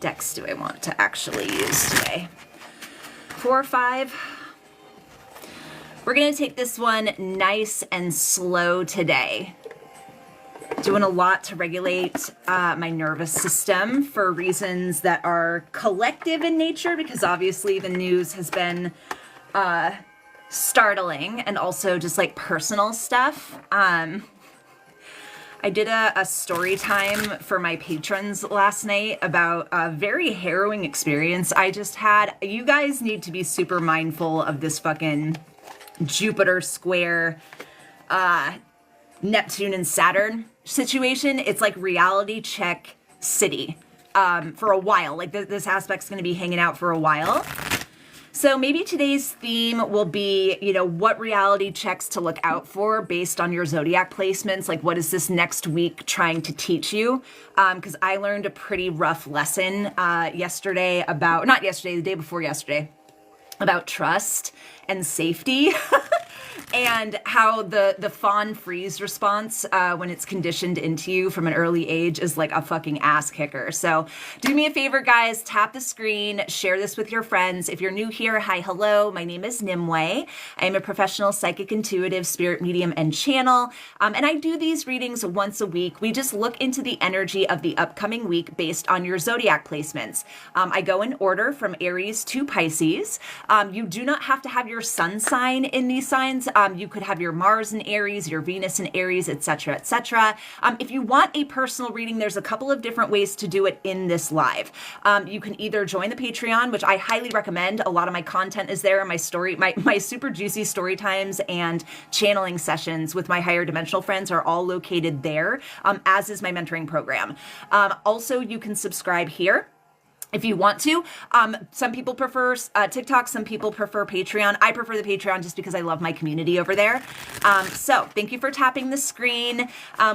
decks do I want to actually use today? 4 or 5? We're going to take this one nice and slow today. Doing a lot to regulate my nervous system for reasons that are collective in nature, because obviously the news has been startling, and also just like personal stuff. I did a story time for my patrons last night about a very harrowing experience I just had. You guys need to be super mindful of this fucking Jupiter square Neptune and Saturn situation. It's like reality check city for a while. Like this aspect's going to be hanging out for a while. So maybe today's theme will be, you know, what reality checks to look out for based on your zodiac placements. Like, what is this next week trying to teach you? Because I learned a pretty rough lesson yesterday about, not yesterday, the day before yesterday, about trust and safety. And how the fawn freeze response when it's conditioned into you from an early age is like a fucking ass kicker. So do me a favor, guys, tap the screen, share this with your friends. If you're new here, hi, hello, my name is Nimue. I am a professional psychic, intuitive, spirit medium, and channel. And I do these readings once a week. We just look into the energy of the upcoming week based on your zodiac placements. I go in order from Aries to Pisces. You do not have to have your sun sign in these signs. You could have your Mars in Aries, your Venus in Aries, etc., etc. If you want a personal reading, there's a couple of different ways to do it in this live. You can either join the Patreon, which I highly recommend. A lot of my content is there. My super juicy story times and channeling sessions with my higher dimensional friends are all located there, as is my mentoring program. Also, you can subscribe here if you want to. Some people prefer TikTok, some people prefer Patreon. I prefer the Patreon just because I love my community over there. So thank you for tapping the screen.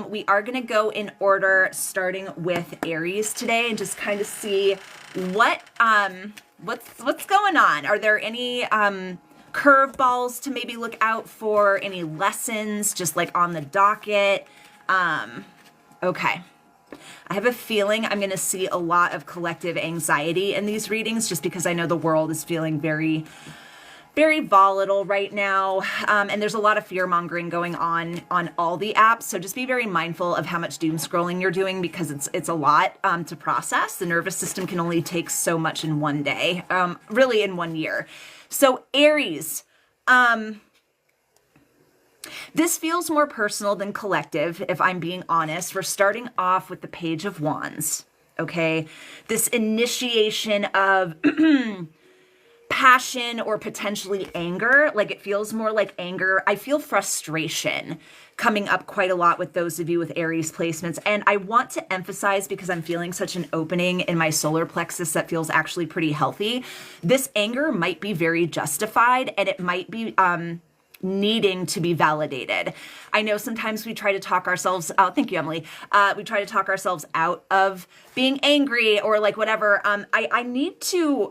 We are gonna go in order, starting with Aries today, and just kind of see what's going on. Are there any curveballs to maybe look out for? Any lessons just like on the docket? Okay. I have a feeling I'm going to see a lot of collective anxiety in these readings just because I know the world is feeling very, very volatile right now. And there's a lot of fear mongering going on all the apps. So just be very mindful of how much doom scrolling you're doing because it's a lot to process. The nervous system can only take so much in one day, really in 1 year. So Aries, this feels more personal than collective, if I'm being honest. We're starting off with the Page of Wands, okay? This initiation of passion or potentially anger. Like it feels more like anger. I feel frustration coming up quite a lot with those of you with Aries placements. And I want to emphasize, because I'm feeling such an opening in my solar plexus that feels actually pretty healthy, this anger might be very justified and it might be needing to be validated. I know sometimes we try to talk ourselves out. Thank you, Emily. We try to talk ourselves out of being angry or like whatever. I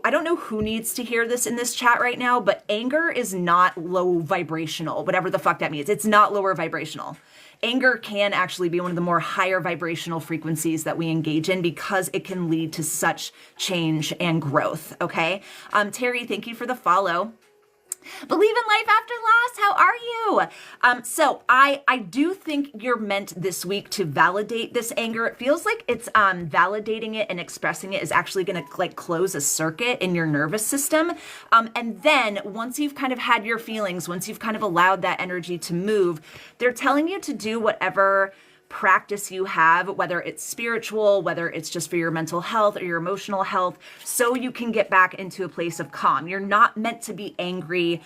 don't know who needs to hear this in this chat right now, but anger is not low vibrational, whatever the fuck that means. It's not lower vibrational. Anger can actually be one of the more higher vibrational frequencies that we engage in because it can lead to such change and growth. Okay. Terry, thank you for the follow. Believe in life after loss. How are you? So I do think you're meant this week to validate this anger. It feels like it's validating it and expressing it is actually going to like close a circuit in your nervous system. And then once you've kind of had your feelings, once you've kind of allowed that energy to move, they're telling you to do whatever practice you have, whether it's spiritual, whether it's just for your mental health or your emotional health, so you can get back into a place of calm. You're not meant to be angry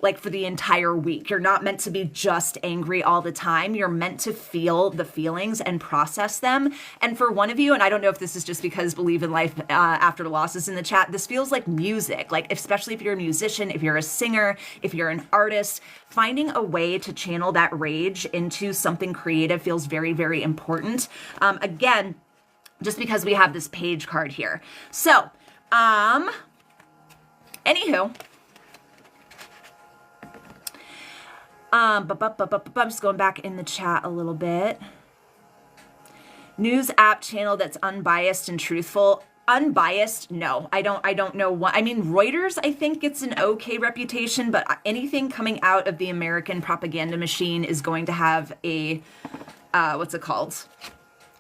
like for the entire week. You're not meant to be just angry all the time. You're meant to feel the feelings and process them. And for one of you, and I don't know if this is just because Believe in Life After the Loss is in the chat, this feels like music, like especially if you're a musician, if you're a singer, if you're an artist, finding a way to channel that rage into something creative feels very, very important. Again, just because we have this page card here. So, anywho, I'm just going back in the chat a little bit. News app channel that's unbiased and truthful. Unbiased, no. I don't know what. I mean, Reuters, I think gets an okay reputation, but anything coming out of the American propaganda machine is going to have a, what's it called?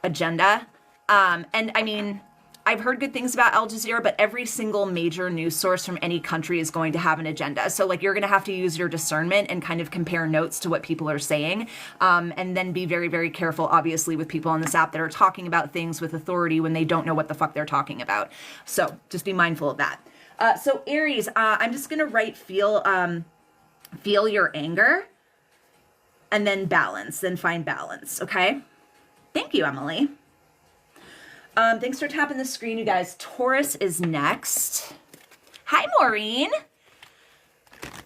Agenda. And I mean, I've heard good things about Al Jazeera, but every single major news source from any country is going to have an agenda. So like, you're going to have to use your discernment and kind of compare notes to what people are saying. And then be very, very careful, obviously, with people on this app that are talking about things with authority when they don't know what the fuck they're talking about. So just be mindful of that. So Aries, I'm just going to write feel your anger and then balance, then find balance. Okay. Thank you, Emily. Thanks for tapping the screen, you guys. Taurus is next. Hi, Maureen.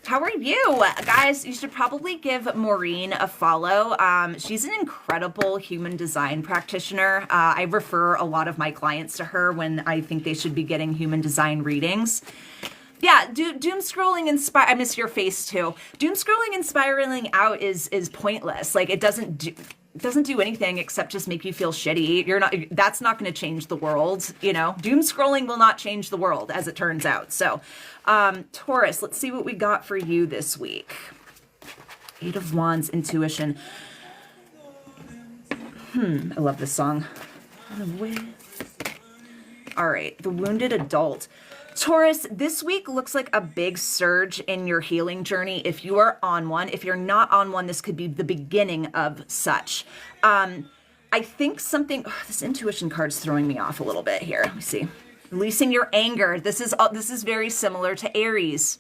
How are you? Guys, you should probably give Maureen a follow. She's an incredible human design practitioner. I refer a lot of my clients to her when I think they should be getting human design readings. Yeah, doom scrolling I miss your face too. Doom scrolling and spiraling out is pointless. Like, it doesn't do anything except just make you feel shitty. That's not going to change the world, you know. Doom scrolling will not change the world, as it turns out. So, Taurus, let's see what we got for you this week. Eight of Wands, intuition. I love this song. All right, the wounded adult. Taurus, this week looks like a big surge in your healing journey if you are on one. If you're not on one, this could be the beginning of such. I think something, this intuition card's throwing me off a little bit here. Let me see. Releasing your anger. This is very similar to Aries.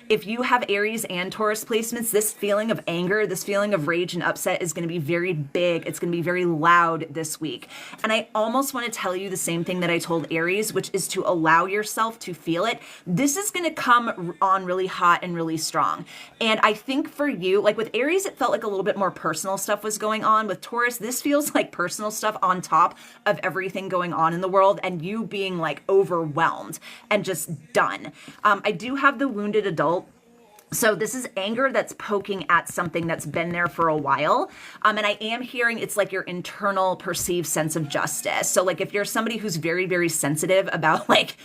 If you have Aries and Taurus placements, this feeling of anger, this feeling of rage and upset is going to be very big. It's going to be very loud this week. And I almost want to tell you the same thing that I told Aries, which is to allow yourself to feel it. This is going to come on really hot and really strong. And I think for you, like with Aries, it felt like a little bit more personal stuff was going on. With Taurus, this feels like personal stuff on top of everything going on in the world and you being like overwhelmed and just done. I do have the wounded adult. So this is anger that's poking at something that's been there for a while. And I am hearing it's like your internal perceived sense of justice. So like if you're somebody who's very, very sensitive about like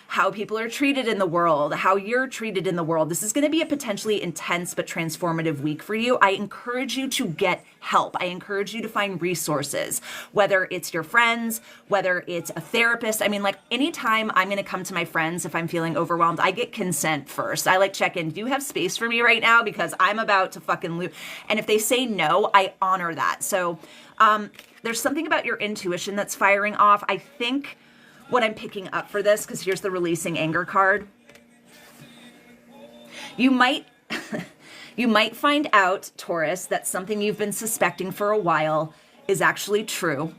how people are treated in the world, how you're treated in the world, this is going to be a potentially intense but transformative week for you. I encourage you to get help. I encourage you to find resources, whether it's your friends, whether it's a therapist. I mean, like anytime I'm going to come to my friends, if I'm feeling overwhelmed, I get consent first. I like check in. Do you have space for me right now? Because I'm about to fucking lose. And if they say no, I honor that. So there's something about your intuition that's firing off. I think what I'm picking up for this, because here's the releasing anger card. You might find out, Taurus, that something you've been suspecting for a while is actually true.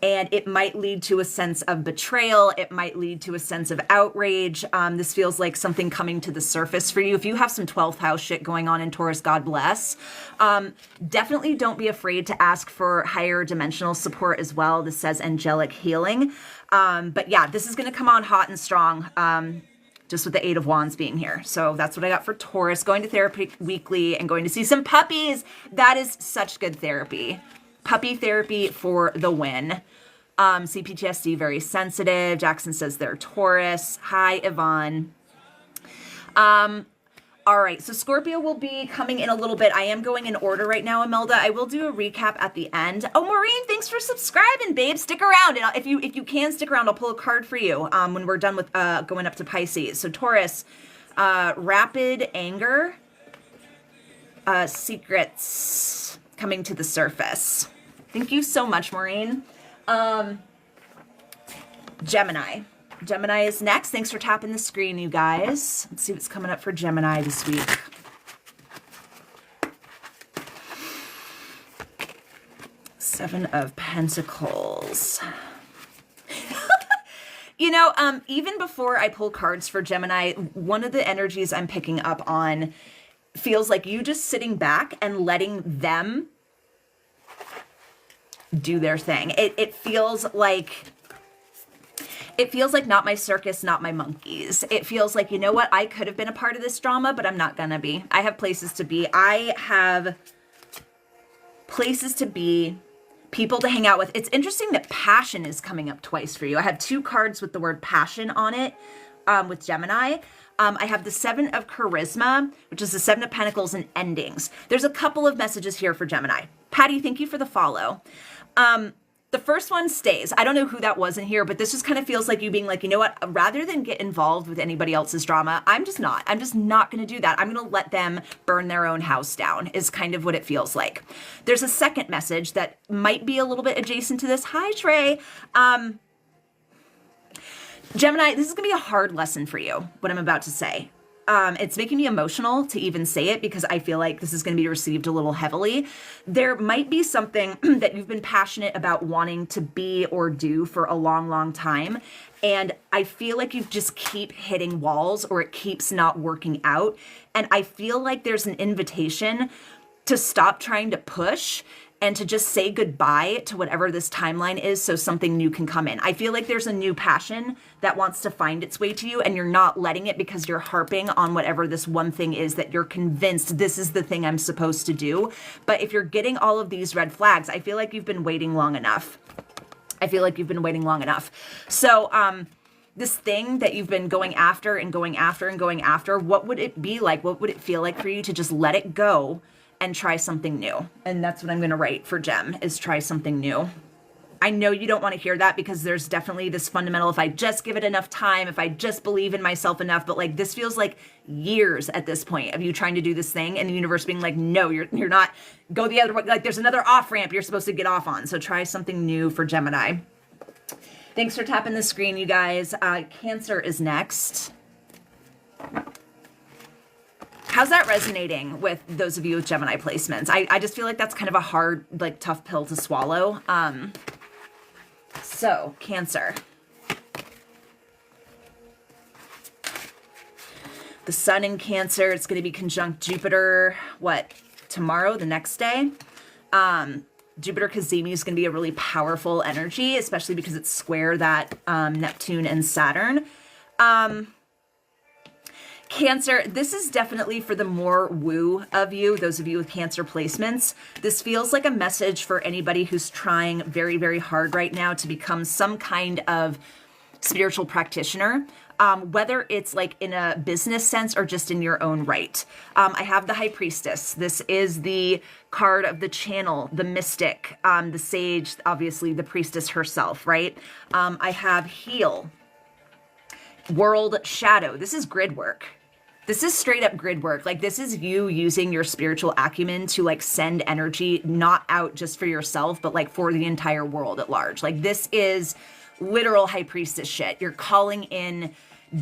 And it might lead to a sense of betrayal. It might lead to a sense of outrage. This feels like something coming to the surface for you. If you have some 12th house shit going on in Taurus, God bless. Definitely don't be afraid to ask for higher dimensional support as well. This says angelic healing. But yeah, this is going to come on hot and strong. Just with the Eight of Wands being here. So that's what I got for Taurus. Going to therapy weekly and going to see some puppies. That is such good therapy. Puppy therapy for the win. CPTSD, very sensitive. Jackson says they're Taurus. Hi, Yvonne. All right, so Scorpio will be coming in a little bit. I am going in order right now, Imelda. I will do a recap at the end. Oh, Maureen, thanks for subscribing, babe. Stick around. And if you can stick around, I'll pull a card for you when we're done with going up to Pisces. So Taurus, rapid anger, secrets coming to the surface. Thank you so much, Maureen. Gemini. Gemini is next. Thanks for tapping the screen, you guys. Let's see what's coming up for Gemini this week. Seven of Pentacles. You know, even before I pull cards for Gemini, one of the energies I'm picking up on feels like you just sitting back and letting them do their thing. It feels like not my circus, not my monkeys. It feels like, you know what? I could have been a part of this drama, but I'm not gonna be. I have places to be. I have places to be, people to hang out with. It's interesting that passion is coming up twice for you. I have 2 cards with the word passion on it with Gemini. I have the 7 of Charisma, which is the 7 of Pentacles and endings. There's a couple of messages here for Gemini. Patty, thank you for the follow. The first one stays. I don't know who that was in here, but this just kind of feels like you being like, you know what, rather than get involved with anybody else's drama, I'm just not going to do that. I'm going to let them burn their own house down is kind of what it feels like. There's a second message that might be a little bit adjacent to this. Hi, Trey. Gemini, this is going to be a hard lesson for you, what I'm about to say. It's making me emotional to even say it because I feel like this is going to be received a little heavily. There might be something that you've been passionate about wanting to be or do for a long, long time. And I feel like you just keep hitting walls or it keeps not working out. And I feel like there's an invitation to stop trying to push and to just say goodbye to whatever this timeline is so something new can come in. I feel like there's a new passion that wants to find its way to you and you're not letting it because you're harping on whatever this one thing is that you're convinced this is the thing I'm supposed to do. But if you're getting all of these red flags, I feel like you've been waiting long enough. So, this thing that you've been going after and going after and going after, what would it be like? What would it feel like for you to just let it go and try something new? And that's what I'm going to write for Gem, is try something new. I know you don't want to hear that because there's definitely this fundamental, if I just give it enough time, if I just believe in myself enough, but like this feels like years at this point of you trying to do this thing and the universe being like, no, you're not, go the other way. Like there's another off ramp you're supposed to get off on. So try something new for Gemini. Thanks for tapping the screen, you guys. Cancer is next. How's that resonating with those of you with Gemini placements? I just feel like that's kind of a hard, like tough pill to swallow. So Cancer. The sun in Cancer, it's going to be conjunct Jupiter, tomorrow, the next day? Jupiter Cazimi is going to be a really powerful energy, especially because it's square that Neptune and Saturn. Cancer, this is definitely for the more woo of you, those of you with Cancer placements. This feels like a message for anybody who's trying very, very hard right now to become some kind of spiritual practitioner, whether it's like in a business sense or just in your own right. I have the High Priestess. This is the card of the channel, the mystic, the sage, obviously the priestess herself, right? I have Heal, World Shadow. This is grid work. This is straight up grid work. Like this is you using your spiritual acumen to like send energy, not out just for yourself, but like for the entire world at large. Like this is literal High Priestess shit. You're calling in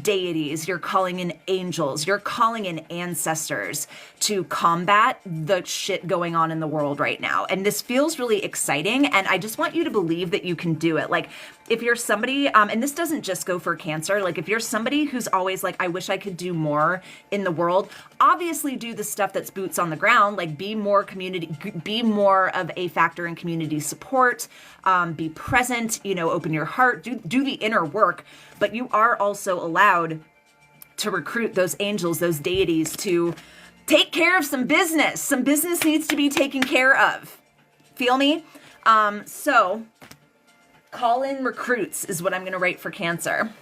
deities, you're calling in angels, you're calling in ancestors to combat the shit going on in the world right now. And this feels really exciting. And I just want you to believe that you can do it. Like if you're somebody, and this doesn't just go for Cancer, like if you're somebody who's always like, I wish I could do more in the world, obviously do the stuff that's boots on the ground, like be more community, be more of a factor in community support, be present, open your heart, do the inner work, but you are also allowed to recruit those angels, those deities to take care of some business. Some business needs to be taken care of. Feel me? So call in recruits is what I'm going to write for Cancer.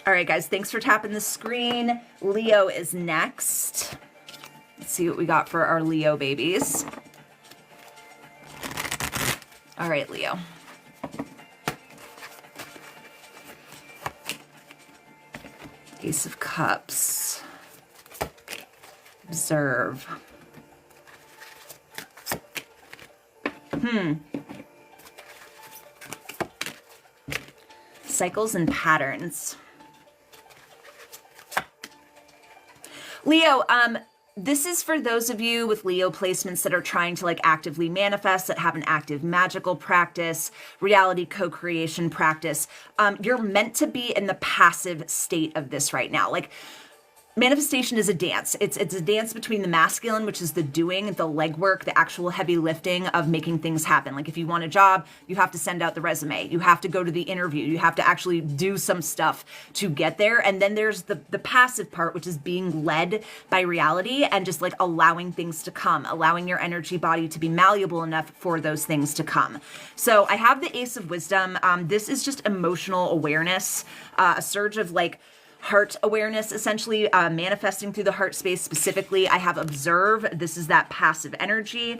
All right, guys, thanks for tapping the screen. Leo is next. Let's see what we got for our Leo babies. All right, Leo. Ace of Cups. Observe. Cycles and patterns. Leo, this is for those of you with Leo placements that are trying to like actively manifest, that have an active magical practice, reality co-creation practice. You're meant to be in the passive state of this right now. Like manifestation is a dance. It's a dance between the masculine, which is the doing, the legwork, the actual heavy lifting of making things happen. Like if you want a job, you have to send out the resume. You have to go to the interview. You have to actually do some stuff to get there. And then there's the passive part, which is being led by reality and just like allowing things to come, allowing your energy body to be malleable enough for those things to come. So I have the Ace of Wisdom. This is just emotional awareness, a surge of like heart awareness, essentially manifesting through the heart space specifically. I have Observe. This is that passive energy.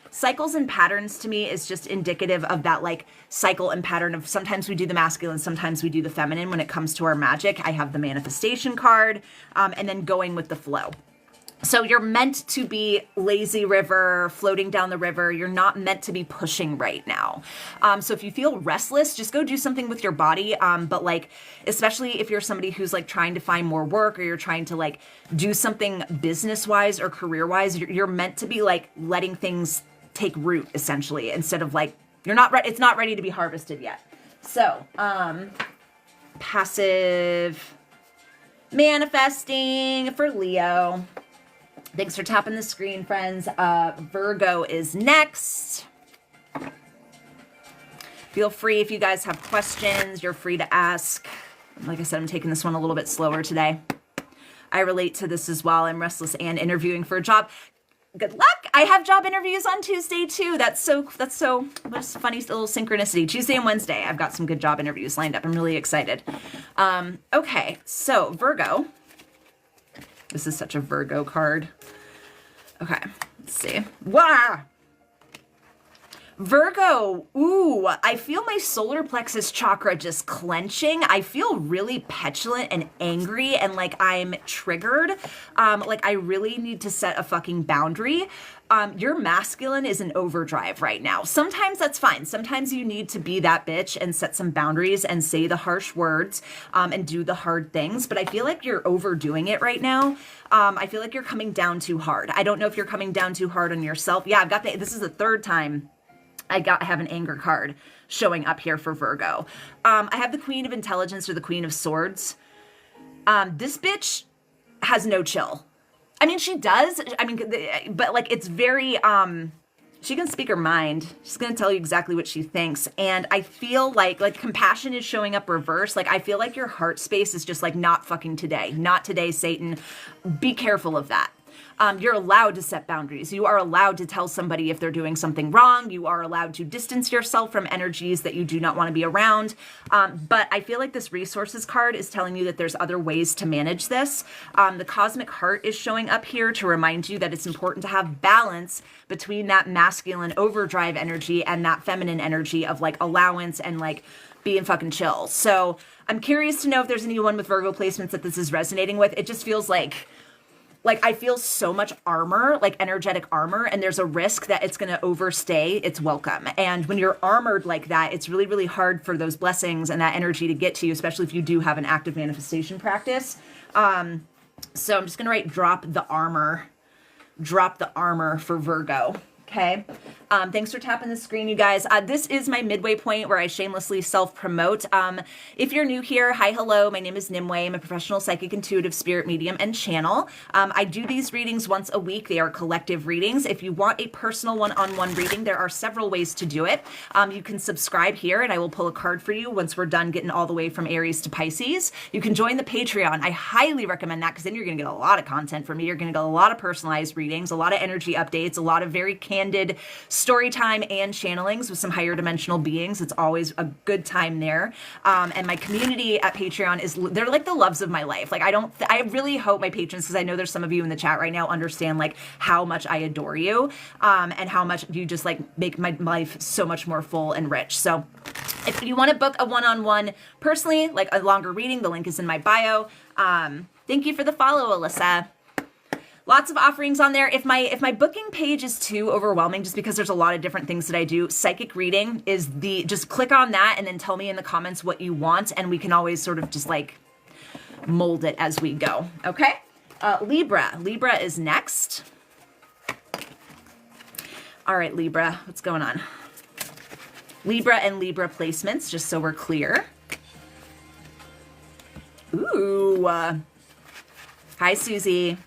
Cycles and patterns to me is just indicative of that like cycle and pattern of sometimes we do the masculine, sometimes we do the feminine when it comes to our magic. I have the manifestation card, and then going with the flow. So you're meant to be lazy river, floating down the river. You're not meant to be pushing right now. So if you feel restless, just go do something with your body. But like, especially if you're somebody who's like trying to find more work or you're trying to like do something business-wise or career-wise, you're meant to be like letting things take root essentially, instead of like, it's not ready to be harvested yet. So, passive manifesting for Leo. Thanks for tapping the screen, friends. Virgo is next. Feel free, if you guys have questions, you're free to ask. Like I said, I'm taking this one a little bit slower today. I relate to this as well. I'm restless and interviewing for a job. Good luck. I have job interviews on Tuesday too. That's so, what a funny little synchronicity. Tuesday and Wednesday, I've got some good job interviews lined up. I'm really excited. Okay, so Virgo. This is such a Virgo card. Okay, let's see. Wow. Virgo, ooh, I feel my solar plexus chakra just clenching. I feel really petulant and angry and like I'm triggered. Like I really need to set a fucking boundary. Your masculine is in overdrive right now. Sometimes that's fine. Sometimes you need to be that bitch and set some boundaries and say the harsh words and do the hard things. But I feel like you're overdoing it right now. I feel like you're coming down too hard. I don't know if you're coming down too hard on yourself. Yeah, this is the third time I have an anger card showing up here for Virgo. I have the Queen of Intelligence or the Queen of Swords. This bitch has no chill. I mean, she does. I mean, but like it's very, she can speak her mind. She's going to tell you exactly what she thinks. And I feel like compassion is showing up reverse. Like I feel like your heart space is just like not fucking today. Not today, Satan. Be careful of that. You're allowed to set boundaries. You are allowed to tell somebody if they're doing something wrong. You are allowed to distance yourself from energies that you do not want to be around. But I feel like this resources card is telling you that there's other ways to manage this. The cosmic heart is showing up here to remind you that it's important to have balance between that masculine overdrive energy and that feminine energy of like allowance and like being fucking chill. So I'm curious to know if there's anyone with Virgo placements that this is resonating with. It just feels like I feel so much armor, like energetic armor, and there's a risk that it's going to overstay its welcome. And when you're armored like that, it's really, really hard for those blessings and that energy to get to you, especially if you do have an active manifestation practice. So I'm just going to write drop the armor for Virgo. Okay. Thanks for tapping the screen, you guys. This is my midway point where I shamelessly self-promote. If you're new here, hi, hello. My name is Nimue. I'm a professional psychic, intuitive, spirit medium, and channel. I do these readings once a week. They are collective readings. If you want a personal one-on-one reading, there are several ways to do it. You can subscribe here, and I will pull a card for you once we're done getting all the way from Aries to Pisces. You can join the Patreon. I highly recommend that because then you're going to get a lot of content from me. You're going to get a lot of personalized readings, a lot of energy updates, a lot of very candid story time and channelings with some higher dimensional beings. It's always a good time there. And my community at Patreon they're like the loves of my life. Like I really hope my patrons, because I know there's some of you in the chat right now, understand like how much I adore you, and how much you just like make my life so much more full and rich. So if you want to book a one-on-one personally, like a longer reading, the link is in my bio. Thank you for the follow, Alyssa. Lots of offerings on there. If my booking page is too overwhelming, just because there's a lot of different things that I do, psychic reading is just click on that and then tell me in the comments what you want, and we can always sort of just like mold it as we go. Okay? Libra. Libra is next. All right, Libra, what's going on? Libra and Libra placements, just so we're clear. Ooh. Hi, Susie.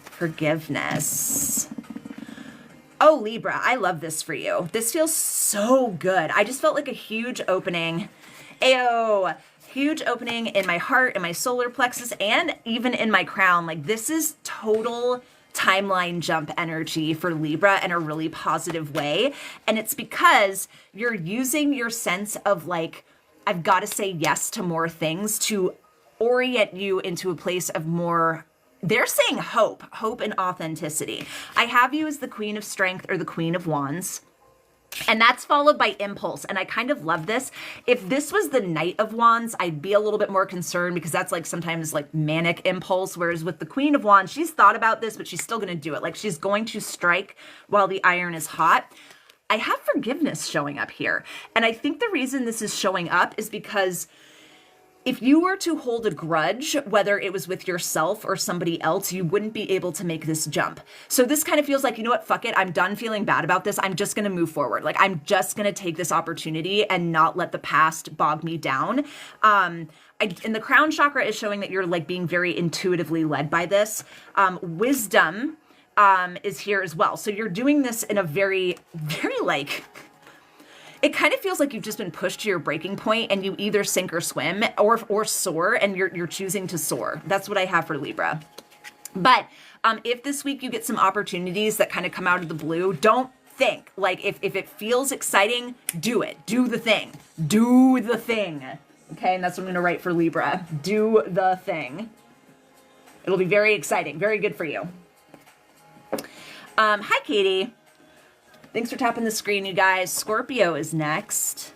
Forgiveness. Oh, Libra, I love this for you. This feels so good. I just felt like a huge opening. Ayo, huge opening in my heart, in my solar plexus, and even in my crown. Like, this is total timeline jump energy for Libra in a really positive way. And it's because you're using your sense of like, I've got to say yes to more things to orient you into a place of more, they're saying hope and authenticity. I have you as the Queen of Strength or the Queen of Wands. And that's followed by impulse. And I kind of love this. If this was the Knight of Wands, I'd be a little bit more concerned because that's like sometimes like manic impulse. Whereas with the Queen of Wands, she's thought about this, but she's still going to do it. Like she's going to strike while the iron is hot. I have forgiveness showing up here. And I think the reason this is showing up is because if you were to hold a grudge, whether it was with yourself or somebody else, you wouldn't be able to make this jump. So this kind of feels like, you know what, fuck it. I'm done feeling bad about this. I'm just going to move forward. Like I'm just going to take this opportunity and not let the past bog me down. And the crown chakra is showing that you're like being very intuitively led by this. Wisdom is here as well. So you're doing this in a very, very like... It kind of feels like you've just been pushed to your breaking point and you either sink or swim or soar, and you're choosing to soar. That's what I have for Libra. But if this week you get some opportunities that kind of come out of the blue, don't think. Like if it feels exciting, do it. Do the thing. Do the thing. Okay, and that's what I'm going to write for Libra. Do the thing. It'll be very exciting. Very good for you. Hi, Katie. Thanks for tapping the screen, you guys. Scorpio is next.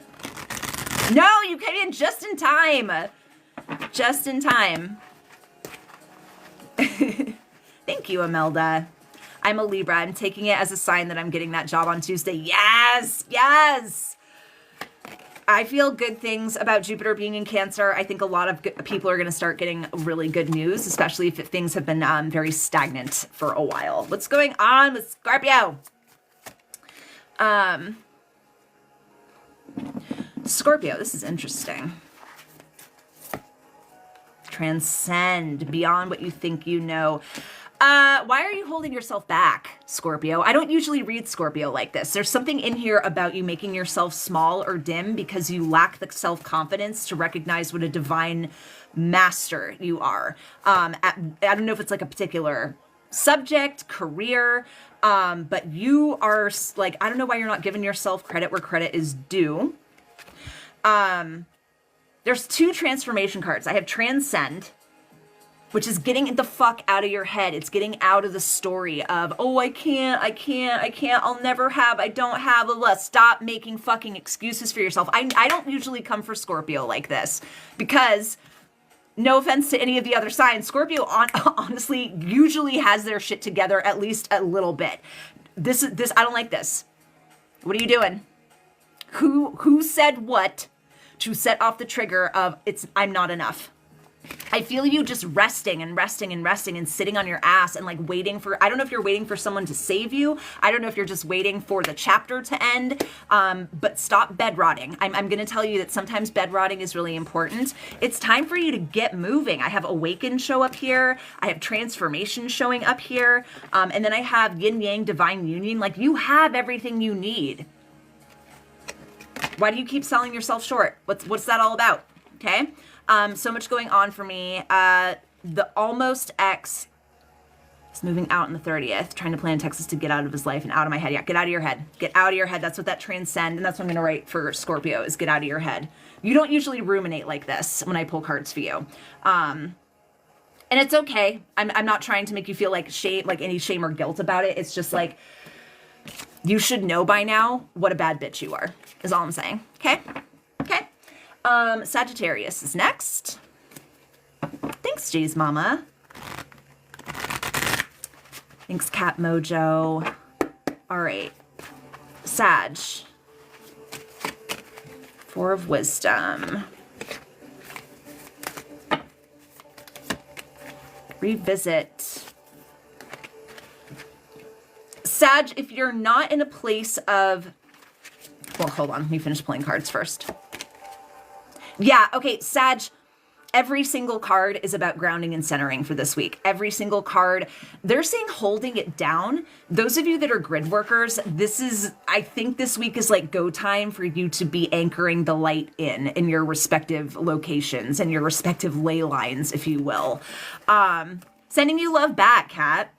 No, you came in just in time. Just in time. Thank you, Imelda. I'm a Libra. I'm taking it as a sign that I'm getting that job on Tuesday. Yes, yes. I feel good things about Jupiter being in Cancer. I think a lot of people are going to start getting really good news, especially if things have been very stagnant for a while. What's going on with Scorpio? Scorpio, this is interesting. Transcend beyond what you think you know. Why are you holding yourself back, Scorpio? I don't usually read Scorpio like this. There's something in here about you making yourself small or dim because you lack the self-confidence to recognize what a divine master you are. I don't know if it's like a particular subject, career, but you are like, I don't know why you're not giving yourself credit where credit is due. There's two transformation cards. I have Transcend, which is getting the fuck out of your head. It's getting out of the story of, oh, I can't, I'll never have, I don't have, stop making fucking excuses for yourself. I don't usually come for Scorpio like this because, no offense to any of the other signs, Scorpio honestly usually has their shit together at least a little bit. This I don't like this. What are you doing? Who said what to set off the trigger of I'm not enough? I feel you just resting and sitting on your ass and like waiting for, I don't know if you're waiting for someone to save you. I don't know if you're just waiting for the chapter to end, but stop bed rotting. I'm going to tell you that sometimes bed rotting is really important. It's time for you to get moving. I have Awaken show up here. I have Transformation showing up here. And then I have Yin Yang Divine Union. Like you have everything you need. Why do you keep selling yourself short? What's that all about? Okay. So much going on for me. The almost ex is moving out on the 30th, trying to plan Texas to get out of his life and out of my head. Yeah, get out of your head. Get out of your head. That's what that Transcend, and that's what I'm going to write for Scorpio is get out of your head. You don't usually ruminate like this when I pull cards for you. And it's okay. I'm not trying to make you feel like shame, like any shame or guilt about it. It's just like, you should know by now what a bad bitch you are, is all I'm saying. Okay? Okay. Sagittarius is next. Thanks, Jay's mama. Thanks, Cat Mojo. All right. Sag. Four of Wisdom. Revisit. Sag, if you're not in a place of... Well, hold on. Let me finish pulling cards first. Yeah, okay, Sag, Every single card is about grounding and centering for this week. Every single card, they're saying holding it down. Those of you that are grid workers, I think this week is like go time for you to be anchoring the light in your respective locations and your respective ley lines, if you will. Sending you love back, Kat.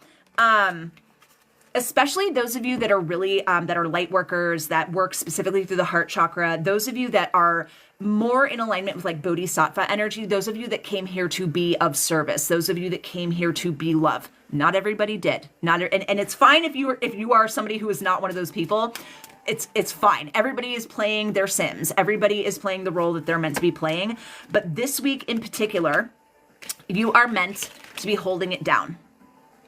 Especially those of you that are really, that are light workers, that work specifically through the heart chakra, those of you that are more in alignment with like bodhisattva energy, those of you that came here to be of service, those of you that came here to be love. Not everybody did. And it's fine if you are somebody who is not one of those people. It's fine. Everybody is playing their Sims. Everybody is playing the role that they're meant to be playing. But this week in particular, you are meant to be holding it down.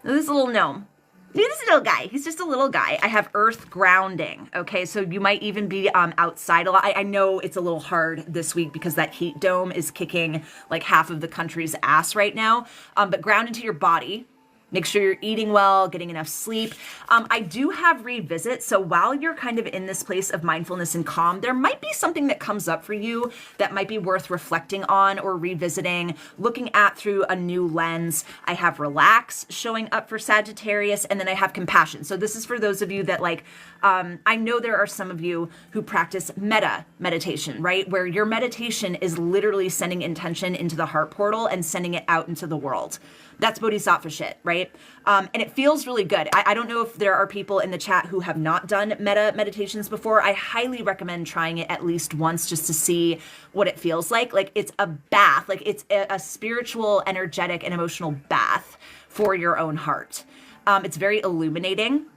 This little gnome. This little guy, he's just a little guy. I have earth grounding, okay? So you might even be outside a lot. I know it's a little hard this week because that heat dome is kicking like half of the country's ass right now. But ground into your body. Make sure you're eating well, getting enough sleep. I do have revisit. So while you're kind of in this place of mindfulness and calm, there might be something that comes up for you that might be worth reflecting on or revisiting, looking at through a new lens. I have relax showing up for Sagittarius, and then I have compassion. So this is for those of you that like, I know there are some of you who practice metta meditation, right? Where your meditation is literally sending intention into the heart portal and sending it out into the world. That's bodhisattva shit, right? And it feels really good. I don't know if there are people in the chat who have not done metta meditations before. I highly recommend trying it at least once just to see what it feels like. Like it's a bath, like it's a spiritual, energetic, and emotional bath for your own heart. It's very illuminating.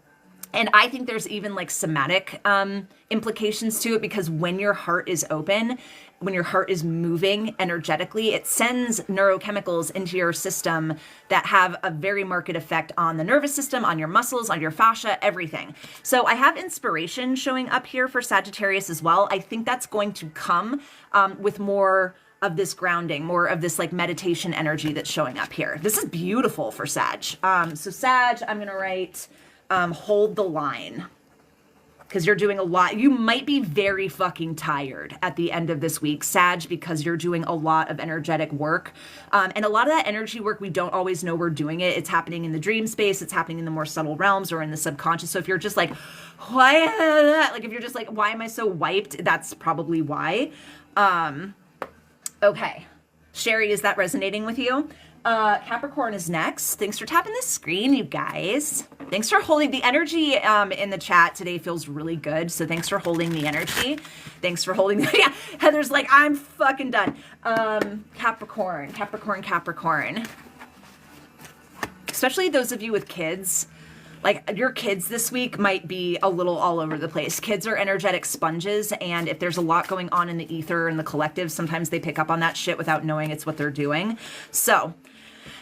And I think there's even like somatic implications to it because when your heart is open, when your heart is moving energetically, it sends neurochemicals into your system that have a very marked effect on the nervous system, on your muscles, on your fascia, everything. So I have inspiration showing up here for Sagittarius as well. I think that's going to come with more of this grounding, more of this like meditation energy that's showing up here. This is beautiful for Sag. So Sag, I'm gonna write hold the line. Because you're doing a lot. You might be very fucking tired at the end of this week, Sag, because you're doing a lot of energetic work. And a lot of that energy work, we don't always know we're doing it. It's happening in the dream space. It's happening in the more subtle realms or in the subconscious. So if you're just like, why? Like if you're just like, why am I so wiped? That's probably why. Okay. Sherry, is that resonating with you? Capricorn is next. Thanks for tapping the screen, you guys. Thanks for holding the energy in the chat today feels really good. So thanks for holding the energy. Thanks for holding the, yeah, Heather's like, I'm fucking done. Capricorn. Especially those of you with kids. Like your kids this week might be a little all over the place. Kids are energetic sponges, and if there's a lot going on in the ether and the collective, sometimes they pick up on that shit without knowing it's what they're doing. So,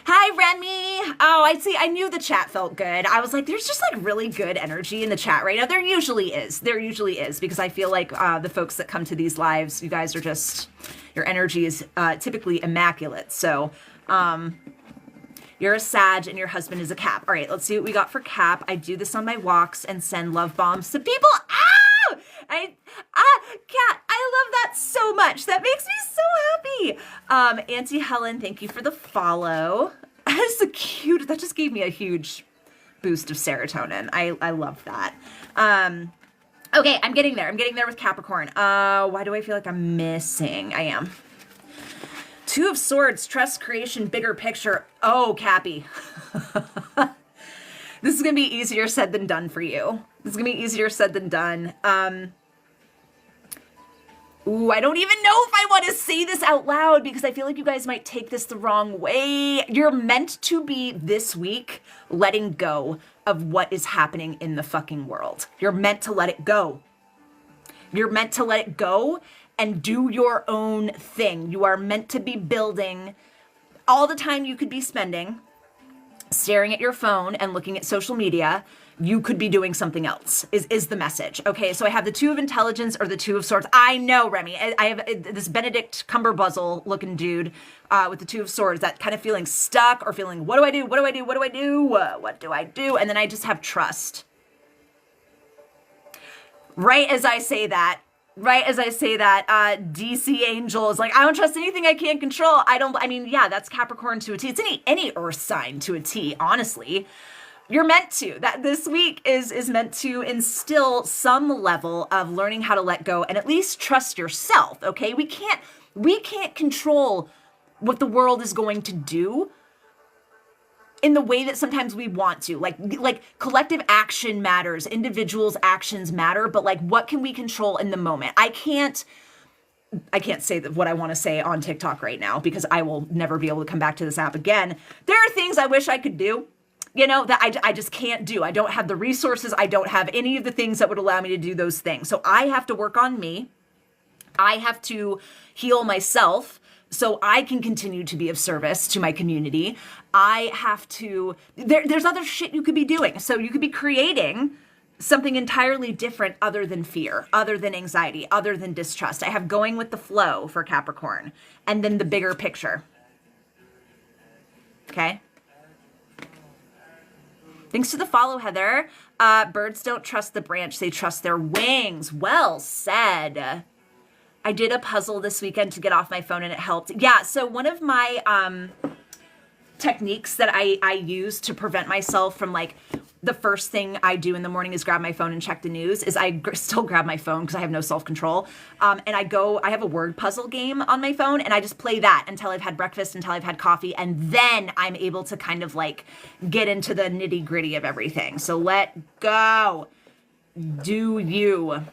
hi Remy. Oh, I see. I knew the chat felt good. I was like, there's just like really good energy in the chat right now. There usually is. Because I feel like the folks that come to these lives, you guys are just, your energy is typically immaculate. So, you're a Sag and your husband is a Cap. All right, let's see what we got for Cap. I do this on my walks and send love bombs to people. Ow! Kat, I love that so much. That makes me so happy. Auntie Helen, thank you for the follow. That is cute. That just gave me a huge boost of serotonin. I love that. Okay, I'm getting there. I'm getting there with Capricorn. Why do I feel like I'm missing? I am. Two of Swords, trust, creation, bigger picture. Oh, Cappy. This is going to be easier said than done for you. This is going to be easier said than done. Ooh, I don't even know if I want to say this out loud because I feel like you guys might take this the wrong way. You're meant to be this week letting go of what is happening in the fucking world. You're meant to let it go. You're meant to let it go and do your own thing. You are meant to be building. All the time you could be spending staring at your phone and looking at social media, you could be doing something else, is the message. Okay, so I have the Two of Intelligence or the Two of Swords. I know, Remy. I have this Benedict Cumberbuzzle looking dude with the Two of Swords, that kind of feeling stuck or feeling, what do I do? What do I do? What do I do? What do I do? And then I just have trust. Right as I say that, Right as I say that, DC Angel is like, I don't trust anything I can't control. Yeah, that's Capricorn to a T. It's any earth sign to a T, honestly. You're meant to. That this week is meant to instill some level of learning how to let go and at least trust yourself, okay? We can't control what the world is going to do in the way that sometimes we want to. Like collective action matters, individuals' actions matter, but like what can we control in the moment? I can't say what I want to say on TikTok right now because I will never be able to come back to this app again. There are things I wish I could do, that I just can't do. I don't have the resources. I don't have any of the things that would allow me to do those things. So I have to work on me. I have to heal myself so I can continue to be of service to my community. I have to, there's other shit you could be doing. So you could be creating something entirely different other than fear, other than anxiety, other than distrust. I have going with the flow for Capricorn and then the bigger picture. Okay. Thanks to the follow, Heather. Birds don't trust the branch, they trust their wings. Well said. I did a puzzle this weekend to get off my phone and it helped. Yeah, so one of my techniques that I use to prevent myself from like, the first thing I do in the morning is grab my phone and check the news, is I still grab my phone because I have no self-control. And I have a word puzzle game on my phone and I just play that until I've had breakfast, until I've had coffee. And then I'm able to kind of like get into the nitty gritty of everything. So let go. Do you?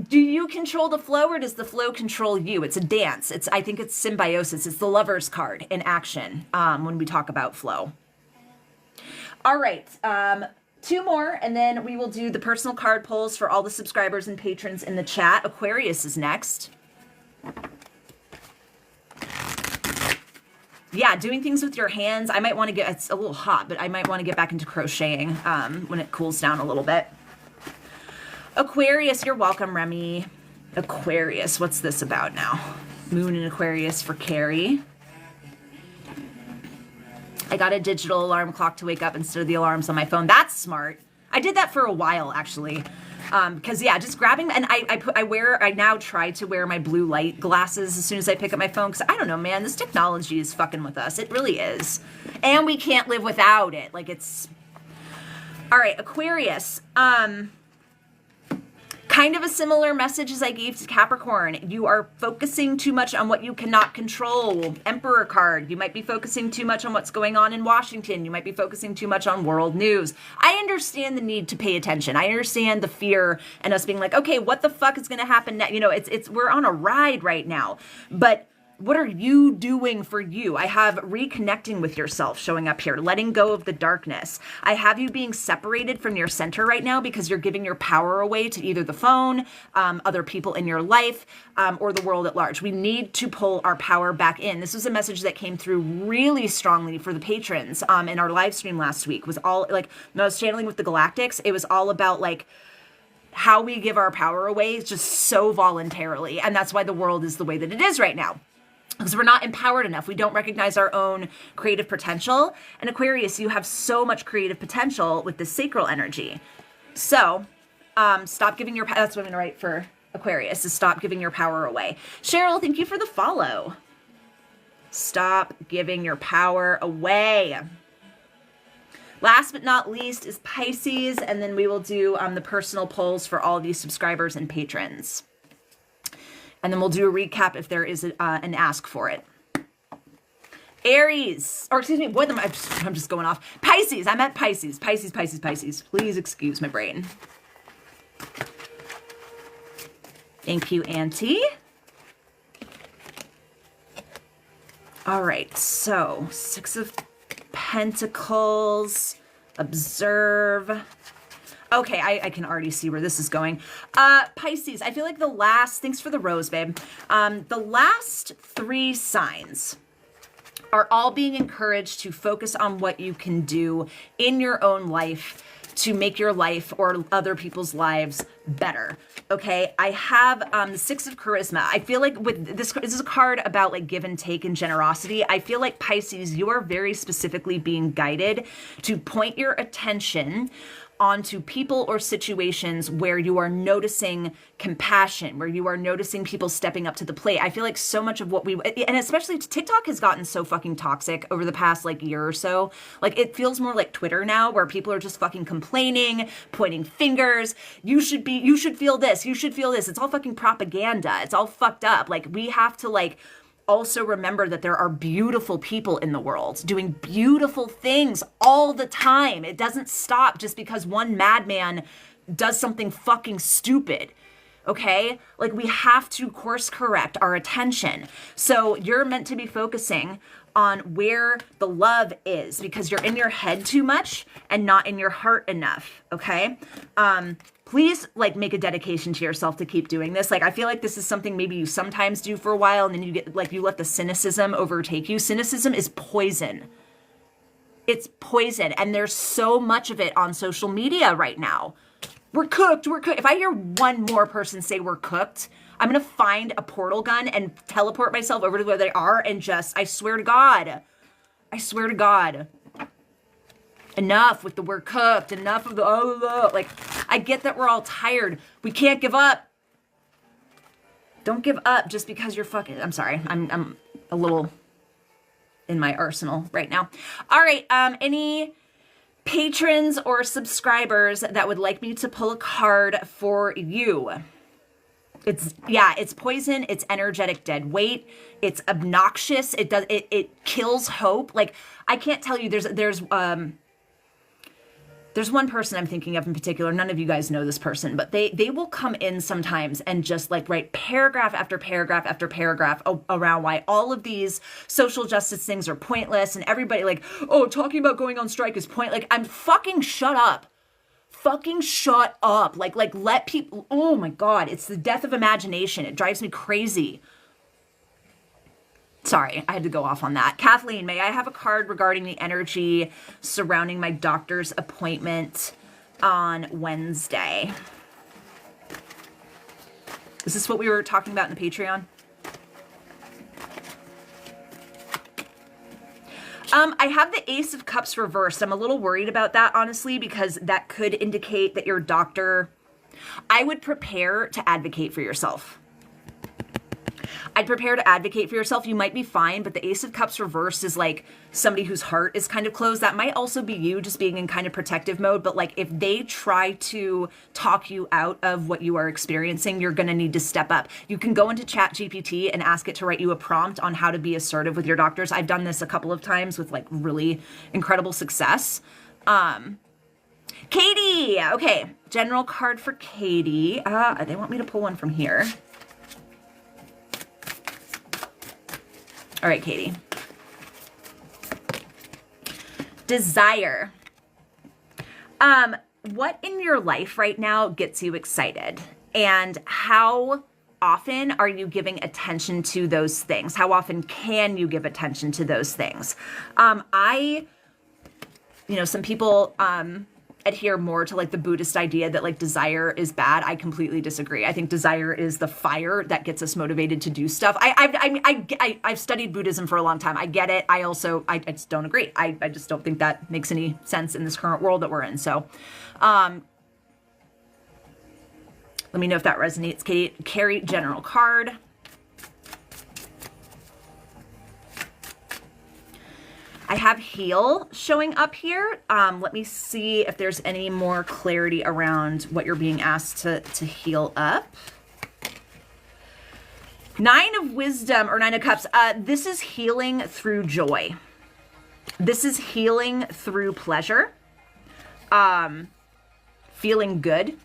Do you control the flow or does the flow control you? It's a dance. I think it's symbiosis. It's the lover's card in action when we talk about flow. All right, 2 more, and then we will do the personal card polls for all the subscribers and patrons in the chat. Aquarius is next. Yeah, doing things with your hands. I might want to it's a little hot, but I might want to get back into crocheting when it cools down a little bit. Aquarius, you're welcome, Remy. Aquarius, what's this about now? Moon in Aquarius for Carrie. I got a digital alarm clock to wake up instead of the alarms on my phone. That's smart. I did that for a while, actually. Because, yeah, just grabbing, and I now try to wear my blue light glasses as soon as I pick up my phone, because I don't know, man, this technology is fucking with us. It really is. And we can't live without it. Like, it's... All right, Aquarius. Kind of a similar message as I gave to Capricorn. You are focusing too much on what you cannot control. Emperor card. You might be focusing too much on what's going on in Washington. You might be focusing too much on world news. I understand the need to pay attention. I understand the fear and us being like, okay, what the fuck is going to happen next? We're on a ride right now. But what are you doing for you? I have reconnecting with yourself showing up here, letting go of the darkness. I have you being separated from your center right now because you're giving your power away to either the phone, other people in your life, or the world at large. We need to pull our power back in. This was a message that came through really strongly for the patrons in our live stream last week. It was all like, when I was channeling with the Galactics, it was all about like, how we give our power away just so voluntarily. And that's why the world is the way that it is right now. Because we're not empowered enough. We don't recognize our own creative potential. And Aquarius, you have so much creative potential with this sacral energy. So stop giving your, that's what I'm going to write for Aquarius, is stop giving your power away. Cheryl, thank you for the follow. Stop giving your power away. Last but not least is Pisces. And then we will do the personal polls for all of these subscribers and patrons. And then we'll do a recap if there is an ask for it. Aries, or excuse me, what am I'm just going off. Pisces, I meant Pisces. Pisces. Please excuse my brain. Thank you, Auntie. All right, so 6 of Pentacles, observe. Okay, I can already see where this is going. Pisces, I feel like thanks for the rose, babe. The last 3 signs are all being encouraged to focus on what you can do in your own life to make your life or other people's lives better. Okay, I have the 6 of Charisma. I feel like with this is a card about like give and take and generosity. I feel like Pisces, you are very specifically being guided to point your attention onto people or situations where you are noticing compassion, where you are noticing people stepping up to the plate. I feel like so much of what and especially TikTok has gotten so fucking toxic over the past like year or so. Like it feels more like Twitter now, where people are just fucking complaining, pointing fingers. You should feel this. You should feel this. It's all fucking propaganda. It's all fucked up. Like we have to like also remember that there are beautiful people in the world doing beautiful things all the time. It doesn't stop just because one madman does something fucking stupid. Okay? Like we have to course correct our attention. So you're meant to be focusing on where the love is, because you're in your head too much and not in your heart enough. Okay? Please like make a dedication to yourself to keep doing this. Like I feel like this is something maybe you sometimes do for a while and then you get like you let the cynicism overtake you. Cynicism is poison. It's poison, and there's so much of it on social media right now. We're cooked. We're cooked. If I hear one more person say we're cooked, I'm going to find a portal gun and teleport myself over to where they are and just, I swear to God. I swear to God. Enough with the we're cooked. Enough of the, like, I get that we're all tired. We can't give up. Don't give up just because you're fucking, I'm sorry. I'm a little in my arsenal right now. All right. Any patrons or subscribers that would like me to pull a card for you? It's poison. It's energetic dead weight. It's obnoxious. It kills hope. Like I can't tell you, there's one person I'm thinking of in particular. None of you guys know this person, but they will come in sometimes and just like write paragraph after paragraph after paragraph around why all of these social justice things are pointless, and everybody like, oh, talking about going on strike is point. Like, I'm fucking shut up. Fucking shut up. Like let people, oh my God, it's the death of imagination. It drives me crazy. Sorry, I had to go off on that. Kathleen, may I have a card regarding the energy surrounding my doctor's appointment on Wednesday? Is this what we were talking about in the Patreon? I have the Ace of Cups reversed. I'm a little worried about that, honestly, because that could indicate that your doctor... I would prepare to advocate for yourself. I'd prepare to advocate for yourself. You might be fine, but the Ace of Cups reversed is like somebody whose heart is kind of closed. That might also be you just being in kind of protective mode. But like if they try to talk you out of what you are experiencing, you're going to need to step up. You can go into ChatGPT and ask it to write you a prompt on how to be assertive with your doctors. I've done this a couple of times with like really incredible success. Katie. Okay. General card for Katie. They want me to pull one from here. All right, Katie. Desire. What in your life right now gets you excited? And how often are you giving attention to those things? How often can you give attention to those things? Some people adhere more to like the Buddhist idea that like desire is bad. I completely disagree. I think desire is the fire that gets us motivated to do stuff. I've studied Buddhism for a long time. I get it. I just don't agree. I just don't think that makes any sense in this current world that we're in. So, let me know if that resonates, Katie. Carry general card. I have heal showing up here. Let me see if there's any more clarity around what you're being asked to heal up. 9 of Wisdom or 9 of Cups. This is healing through joy. This is healing through pleasure. Feeling good.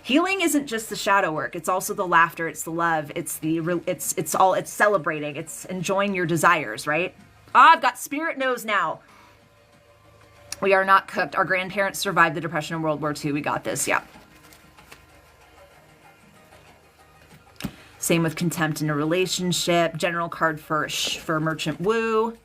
Healing isn't just the shadow work. It's also the laughter. It's the love. It's celebrating. It's enjoying your desires, right? I've got spirit nose now. We are not cooked. Our grandparents survived the Depression and World War II. We got this. Yeah. Same with contempt in a relationship. General card for Merchant Woo.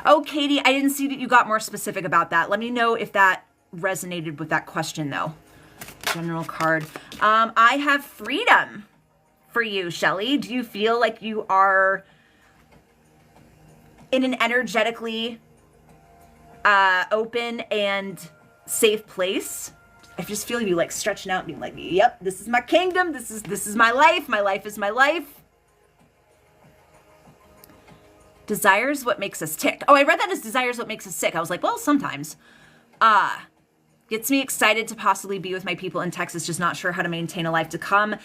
Oh, Katie, I didn't see that you got more specific about that. Let me know if that resonated with that question, though. General card. I have freedom for you, Shelly. Do you feel like you are in an energetically open and safe place. I just feel you like stretching out and being like, yep, this is my kingdom. This is my life. My life is my life. Desires what makes us tick. Oh, I read that as desires what makes us sick. I was like, well, sometimes. Gets me excited to possibly be with my people in Texas, just not sure how to maintain a life to come.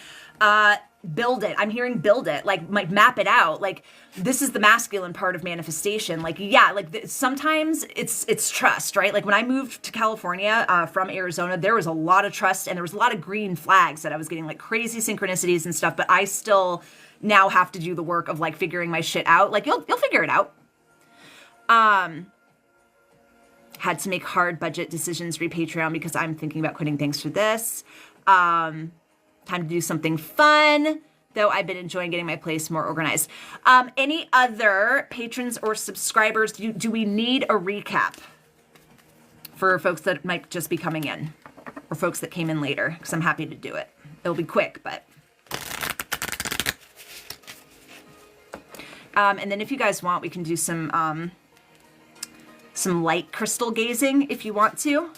Build it. I'm hearing build it, like map it out. Like this is the masculine part of manifestation. Like, yeah, like sometimes it's trust, right? Like when I moved to California from Arizona, there was a lot of trust and there was a lot of green flags that I was getting, like crazy synchronicities and stuff, but I still now have to do the work of like figuring my shit out. Like you'll figure it out. Had to make hard budget decisions re-Patreon because I'm thinking about quitting things for this. Time to do something fun, though I've been enjoying getting my place more organized. Any other patrons or subscribers, do we need a recap for folks that might just be coming in or folks that came in later? Because I'm happy to do it. It'll be quick, but... and then if you guys want, we can do some light crystal gazing if you want to.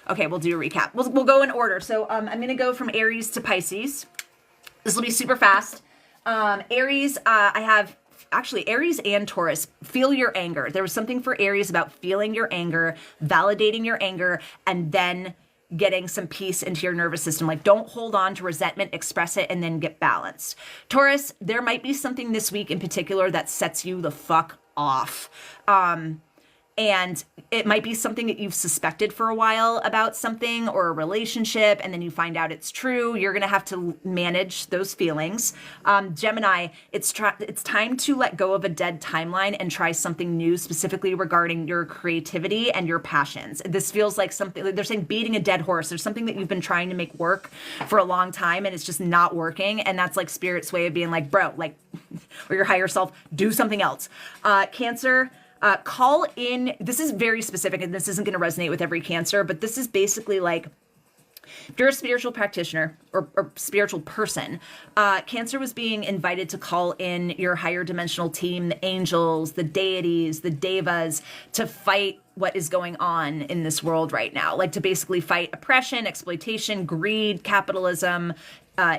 Okay, we'll do a recap. We'll go in order. So I'm going to go from Aries to Pisces. This will be super fast. Aries, I have actually Aries and Taurus. Feel your anger. There was something for Aries about feeling your anger, validating your anger, and then getting some peace into your nervous system. Like don't hold on to resentment, express it, and then get balanced. Taurus, there might be something this week in particular that sets you the fuck off. And it might be something that you've suspected for a while about something or a relationship, and then you find out it's true. You're going to have to manage those feelings. Gemini, it's time to let go of a dead timeline and try something new, specifically regarding your creativity and your passions. This feels like something, they're saying beating a dead horse. There's something that you've been trying to make work for a long time, and it's just not working. And that's like Spirit's way of being like, bro, like, or your higher self, do something else. Cancer, call in, this is very specific and this isn't going to resonate with every Cancer, but this is basically like, if you're a spiritual practitioner or spiritual person, Cancer was being invited to call in your higher dimensional team, the angels, the deities, the devas, to fight what is going on in this world right now. Like to basically fight oppression, exploitation, greed, capitalism,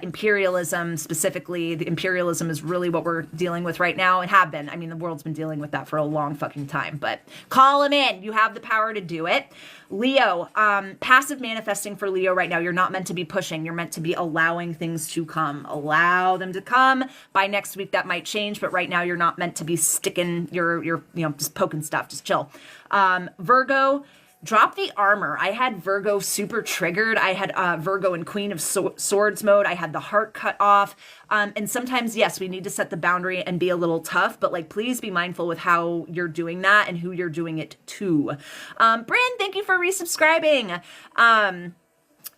imperialism. Specifically, the imperialism is really what we're dealing with right now and have been. I mean, the world's been dealing with that for a long fucking time, but call them in. You have the power to do it. Leo, passive manifesting for Leo right now. You're not meant to be pushing. You're meant to be allowing things to come. Allow them to come. By next week, that might change, but right now you're not meant to be sticking your just poking stuff. Just chill. Virgo, drop the armor. I had Virgo super triggered. I had Virgo in Queen of Swords mode. I had the heart cut off. And sometimes, yes, we need to set the boundary and be a little tough, but like, please be mindful with how you're doing that and who you're doing it to. Bryn, thank you for resubscribing.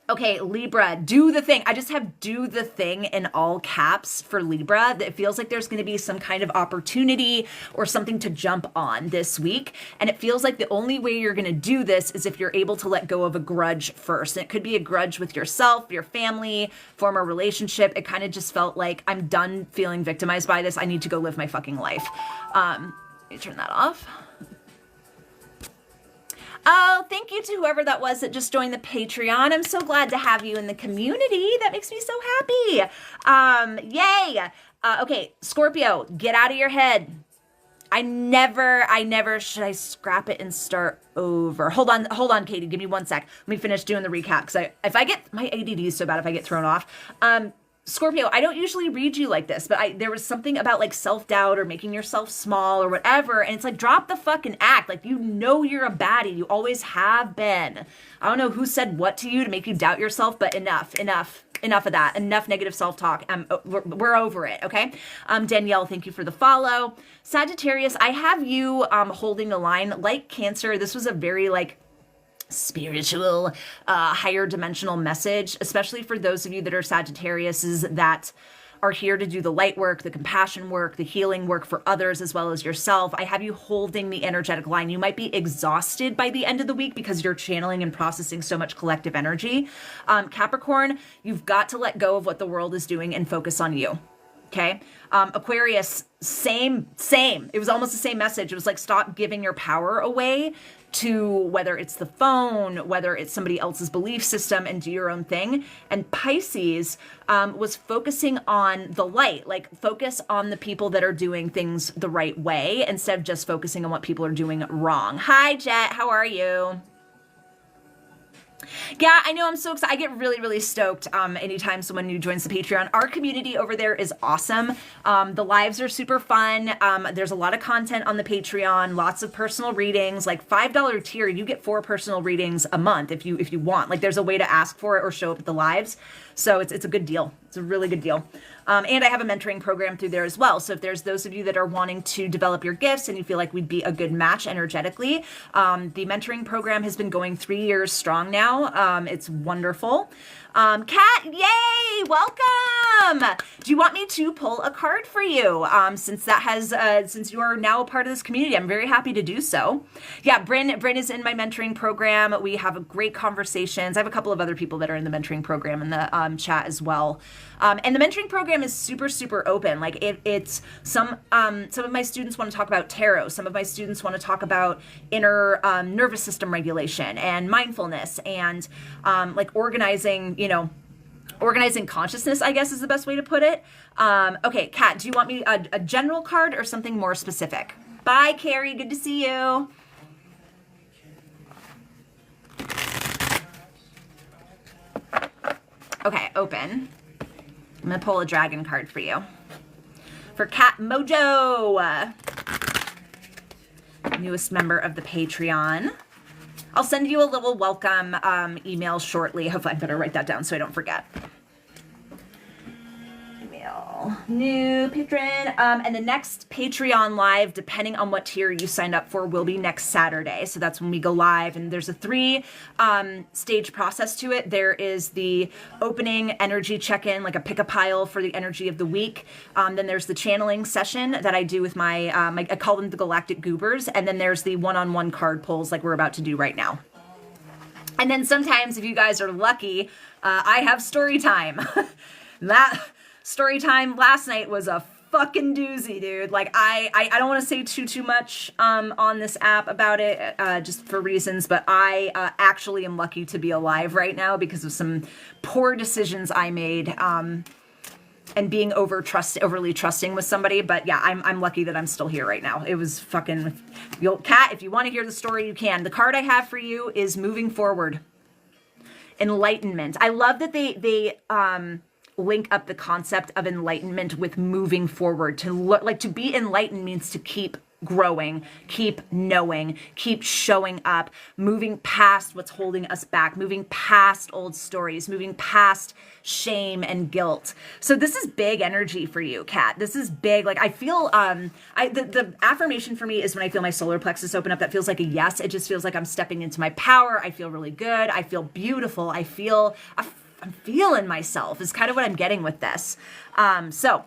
Okay, Libra, do the thing. I just have do the thing in all caps for Libra. It feels like there's going to be some kind of opportunity or something to jump on this week. And it feels like the only way you're going to do this is if you're able to let go of a grudge first. And it could be a grudge with yourself, your family, former relationship. It kind of just felt like I'm done feeling victimized by this. I need to go live my fucking life. Let me turn that off. Oh, thank you to whoever that was that just joined the Patreon. I'm so glad to have you in the community. That makes me so happy. Yay. Okay, Scorpio, get out of your head. I never, should I scrap it and start over? Hold on, Katie, give me 1 sec. Let me finish doing the recap, because if I get, my ADD is so bad if I get thrown off. Scorpio, I don't usually read you like this, but there was something about like self-doubt or making yourself small or whatever. And it's like, drop the fucking act. Like, you know, you're a baddie. You always have been. I don't know who said what to you to make you doubt yourself, but enough of that. Enough negative self-talk. We're over it. Okay. Danielle, thank you for the follow. Sagittarius, I have you, holding the line like Cancer. This was a very like spiritual, higher dimensional message, especially for those of you that are Sagittariuses that are here to do the light work, the compassion work, the healing work for others as well as yourself. I have you holding the energetic line. You might be exhausted by the end of the week because you're channeling and processing so much collective energy. Capricorn, you've got to let go of what the world is doing and focus on you. Okay. Aquarius, same. It was almost the same message. It was like, stop giving your power away to whether it's the phone, whether it's somebody else's belief system, and do your own thing. And Pisces was focusing on the light, like focus on the people that are doing things the right way instead of just focusing on what people are doing wrong. Hi, Jet. How are you? Yeah, I know. I'm so excited. I get really, really stoked anytime someone new joins the Patreon. Our community over there is awesome. The lives are super fun. There's a lot of content on the Patreon, lots of personal readings. Like $5 tier, you get 4 personal readings a month if you want. Like there's a way to ask for it or show up at the lives. So it's a good deal. It's a really good deal. And I have a mentoring program through there as well. So if there's those of you that are wanting to develop your gifts and you feel like we'd be a good match energetically, the mentoring program has been going 3 years strong now. It's wonderful. Kat, yay, welcome. Do you want me to pull a card for you? Since you are now a part of this community, I'm very happy to do so. Yeah, Bryn is in my mentoring program. We have great conversations. I have a couple of other people that are in the mentoring program in the chat as well. And the mentoring program is super, super open. Like it's some of my students want to talk about tarot. Some of my students want to talk about inner nervous system regulation and mindfulness and like organizing consciousness, I guess is the best way to put it. Okay, Kat, do you want me a general card or something more specific? Bye, Carrie. Good to see you. Okay, open. I'm going to pull a dragon card for you. For Kat Mojo, newest member of the Patreon. I'll send you a little welcome email shortly. Hopefully, I better write that down so I don't forget. Email, new patron. And the next Patreon live, depending on what tier you signed up for, will be next Saturday. So that's when we go live. And there's a 3-stage process to it. There is the opening energy check-in, like a pick a pile for the energy of the week. Then there's the channeling session that I do with my, I call them the Galactic Goobers. And then there's the one-on-one card pulls like we're about to do right now. And then sometimes if you guys are lucky, I have story time. That story time last night was a fucking doozy, dude. Like I don't want to say too much on this app about it just for reasons, but I actually am lucky to be alive right now because of some poor decisions I made and being overly trusting with somebody. But yeah, I'm lucky that I'm still here right now. It was fucking, Kat, if you want to hear the story, you can. The card I have for you is Moving Forward. Enlightenment. I love that they link up the concept of enlightenment with moving forward. To be enlightened means to keep growing, keep knowing, keep showing up, moving past what's holding us back, moving past old stories, moving past shame and guilt. So this is big energy for you, Kat. This is big. Like I feel, the affirmation for me is when I feel my solar plexus open up, that feels like a yes. It just feels like I'm stepping into my power. I feel really good. I feel beautiful. I'm feeling myself is kind of what I'm getting with this. So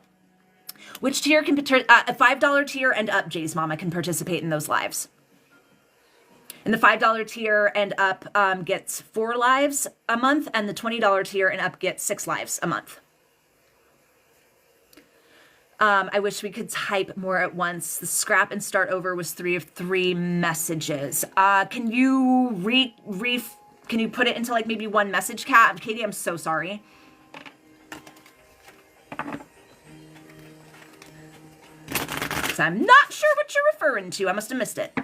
which tier can, a $5 tier and up, Jay's Mama, can participate in those lives. And the $5 tier and up gets 4 lives a month, and the $20 tier and up gets 6 lives a month. I wish we could type more at once. The scrap and start over was 3 of 3 messages. Can you can you put it into like maybe one message, Kat? Katie, I'm so sorry. So I'm not sure what you're referring to. I must have missed it.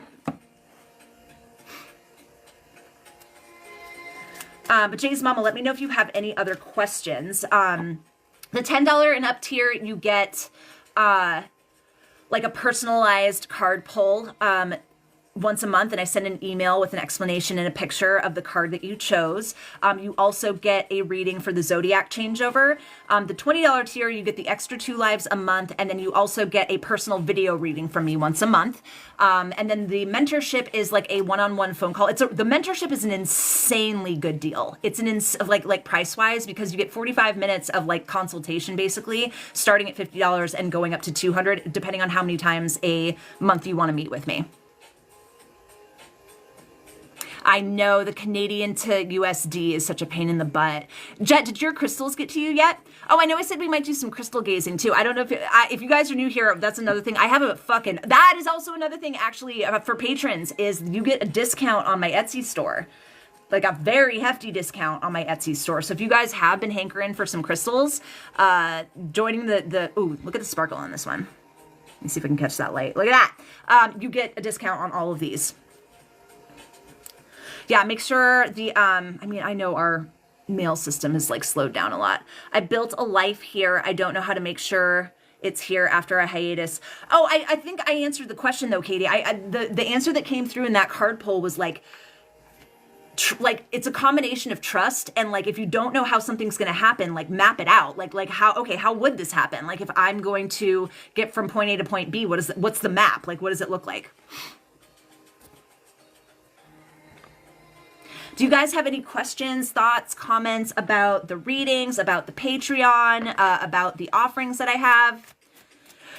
But Jay's Mama, let me know if you have any other questions. The $10 and up tier, you get like a personalized card pull once a month, and I send an email with an explanation and a picture of the card that you chose. You also get a reading for the Zodiac changeover. The $20 tier, you get the extra 2 lives a month, and then you also get a personal video reading from me once a month. And then the mentorship is like a one-on-one phone call. The mentorship is an insanely good deal. It's like price-wise, because you get 45 minutes of like consultation, basically, starting at $50 and going up to $200, depending on how many times a month you want to meet with me. I know the Canadian to USD is such a pain in the butt. Jet, did your crystals get to you yet? Oh, I know I said we might do some crystal gazing too. I don't know if you guys are new here, that's another thing. I have that is also another thing actually for patrons is you get a discount on my Etsy store. Like a very hefty discount on my Etsy store. So if you guys have been hankering for some crystals, joining ooh, look at the sparkle on this one. Let me see if I can catch that light. Look at that. You get a discount on all of these. Yeah, make sure I know our mail system is like slowed down a lot. I built a life here. I don't know how to make sure it's here after a hiatus. Oh, I think I answered the question though, Katie. The answer that came through in that card poll was like it's a combination of trust and like if you don't know how something's going to happen, like map it out. Like how would this happen? Like if I'm going to get from point A to point B, what's the map? Like what does it look like? Do you guys have any questions, thoughts, comments about the readings, about the Patreon, about the offerings that I have?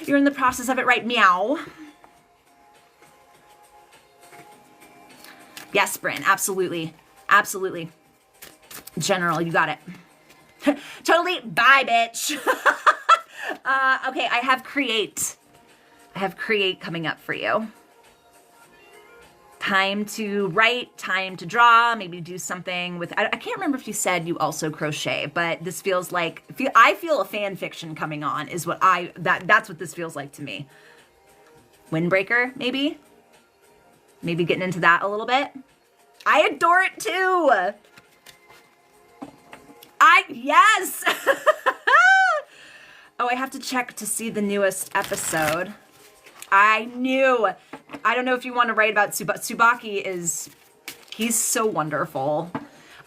You're in the process of it, right? Meow. Yes, Bryn, absolutely. Absolutely. General, you got it. Totally. Bye, bitch. Okay, I have create. Coming up for you. Time to write, time to draw, maybe do something with, I can't remember if you said you also crochet, but this feels like, I feel a fan fiction coming on is what that's what this feels like to me. Windbreaker, maybe? Maybe getting into that a little bit. I adore it too. Yes. Oh, I have to check to see the newest episode. I knew. I don't know if you want to write about Tsubaki. He's so wonderful.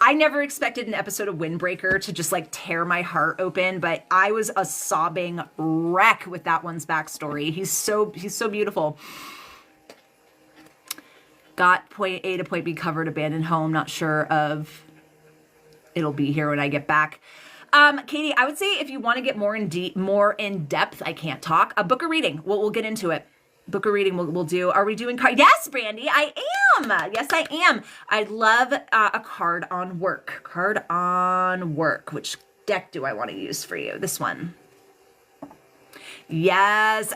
I never expected an episode of Windbreaker to just like tear my heart open, but I was a sobbing wreck with that one's backstory. He's so beautiful. Got point A to point B covered, abandoned home. Not sure of it'll be here when I get back. Katie, I would say if you want to get more in depth, I can't talk. Book a reading. We'll get into it. Book a reading. We'll do. Are we doing card? Yes, Brandy, I am. Yes, I am. I love a card on work. Card on work. Which deck do I want to use for you? This one. Yes.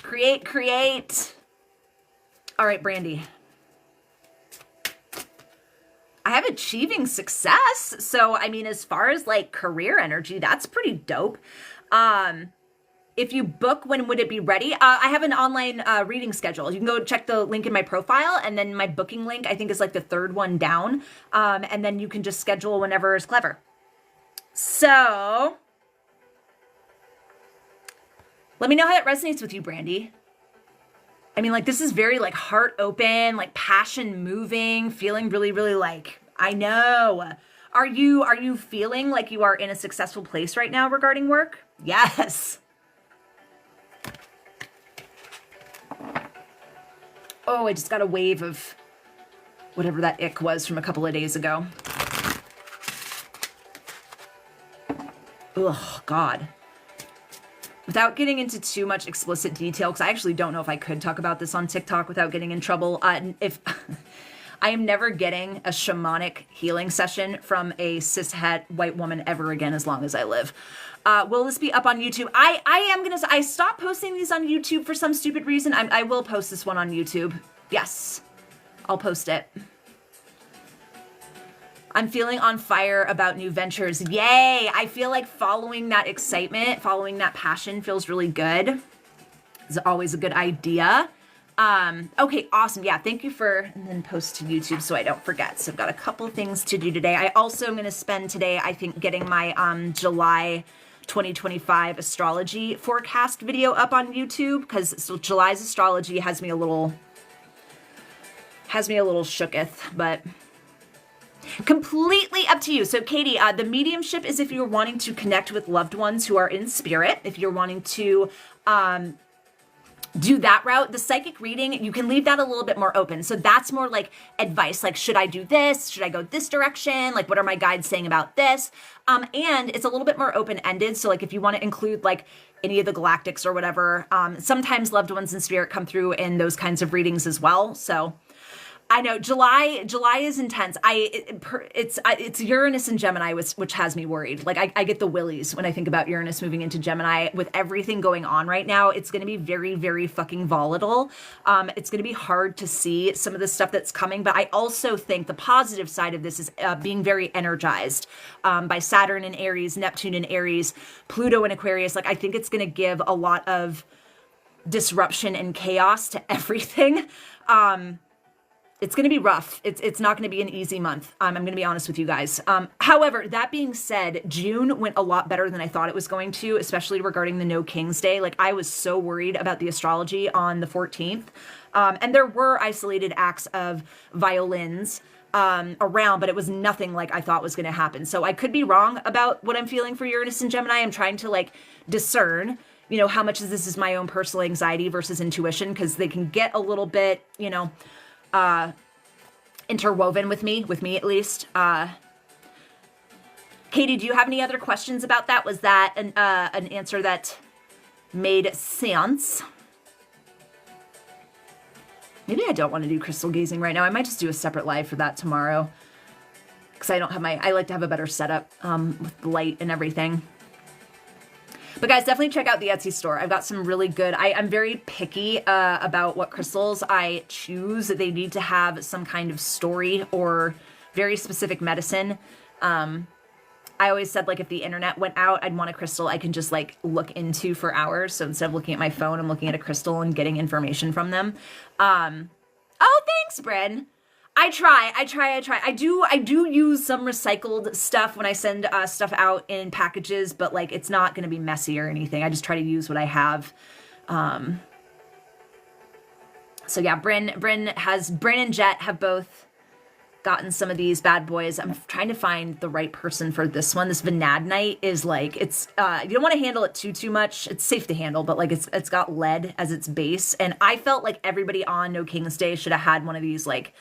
Create. All right, Brandy. I have achieving success. So, I mean, as far as like career energy, that's pretty dope. If you book, when would it be ready? I have an online reading schedule. You can go check the link in my profile, and then my booking link, I think, is like the third one down. And then you can just schedule whenever is clever. So, let me know how that resonates with you, Brandy. I mean, like, this is very, like, heart open, like, passion moving, feeling really, really, like, I know. Are you feeling like you are in a successful place right now regarding work? Yes. Oh, I just got a wave of whatever that ick was from a couple of days ago. Ugh, God. Without getting into too much explicit detail, because I actually don't know if I could talk about this on TikTok without getting in trouble. If I am never getting a shamanic healing session from a cishet white woman ever again as long as I live. Will this be up on YouTube? I stopped posting these on YouTube for some stupid reason. I will post this one on YouTube. Yes, I'll post it. I'm feeling on fire about new ventures. Yay! I feel like following that excitement, following that passion feels really good. It's always a good idea. Okay, awesome. Yeah, thank you for, and then post to YouTube so I don't forget. So I've got a couple things to do today. I also am going to spend today, I think, getting my July 2025 astrology forecast video up on YouTube, because so July's astrology has me a little shooketh, but completely up to you. So Katie, the mediumship is if you're wanting to connect with loved ones who are in spirit, if you're wanting to do that route. The psychic reading, you can leave that a little bit more open. So that's more like advice, like, should I do this? Should I go this direction? Like, what are my guides saying about this? And it's a little bit more open-ended. So like, if you want to include like any of the galactics or whatever, sometimes loved ones in spirit come through in those kinds of readings as well. So I know July is intense. It's Uranus and Gemini, which has me worried. Like I get the willies when I think about Uranus moving into Gemini. With everything going on right now, it's going to be very, very fucking volatile. It's going to be hard to see some of the stuff that's coming, but I also think the positive side of this is being very energized by Saturn in Aries, Neptune in Aries, Pluto in Aquarius. Like I think it's going to give a lot of disruption and chaos to everything. It's going to be rough. It's not going to be an easy month. I'm going to be honest with you guys. However, that being said, June went a lot better than I thought it was going to, especially regarding the No King's Day. Like I was so worried about the astrology on the 14th. And there were isolated acts of violins around, but it was nothing like I thought was going to happen. So I could be wrong about what I'm feeling for Uranus and Gemini. I'm trying to like discern, you know, how much of this is my own personal anxiety versus intuition, because they can get a little bit, you know, interwoven with me at least. Katie, do you have any other questions about that? Was that an answer that made sense? Maybe I don't want to do crystal gazing right now. I might just do a separate live for that tomorrow, because I like to have a better setup with the light and everything. But guys, definitely check out the Etsy store. I've got some really good, I'm very picky about what crystals I choose. They need to have some kind of story or very specific medicine. I always said, like, if the internet went out, I'd want a crystal I can just, like, look into for hours. So instead of looking at my phone, I'm looking at a crystal and getting information from them. Oh, thanks, Bryn. I try. I do use some recycled stuff when I send stuff out in packages, but like it's not going to be messy or anything. I just try to use what I have. So yeah, Bryn and Jet have both gotten some of these bad boys. I'm trying to find the right person for this one. This Vanadinite is like, it's you don't want to handle it too much. It's safe to handle, but like it's got lead as its base, and I felt like everybody on No King's Day should have had one of these like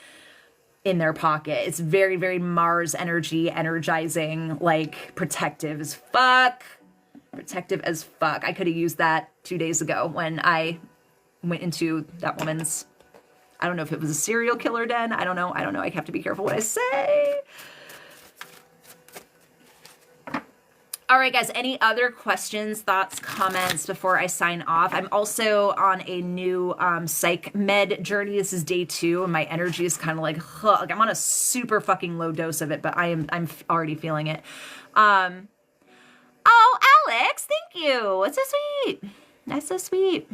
in their pocket. It's very, very Mars energy, energizing, like protective as fuck. Protective as fuck. I could have used that 2 days ago when I went into that woman's, I don't know if it was a serial killer den. I don't know. I have to be careful what I say. All right, guys, any other questions, thoughts, comments before I sign off? I'm also on a new psych med journey. This is day 2, and my energy is kind of like, I'm on a super fucking low dose of it, but I'm already feeling it. Oh, Alex, thank you. It's so sweet. That's so sweet.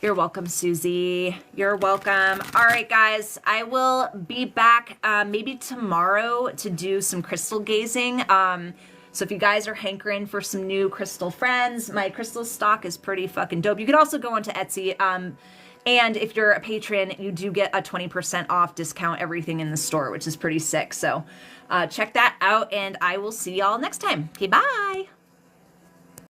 You're welcome, Susie. You're welcome. All right, guys, I will be back maybe tomorrow to do some crystal gazing. So if you guys are hankering for some new crystal friends, my crystal stock is pretty fucking dope. You can also go onto Etsy. And if you're a patron, you do get a 20% off discount everything in the store, which is pretty sick. So check that out, and I will see y'all next time. Okay, bye.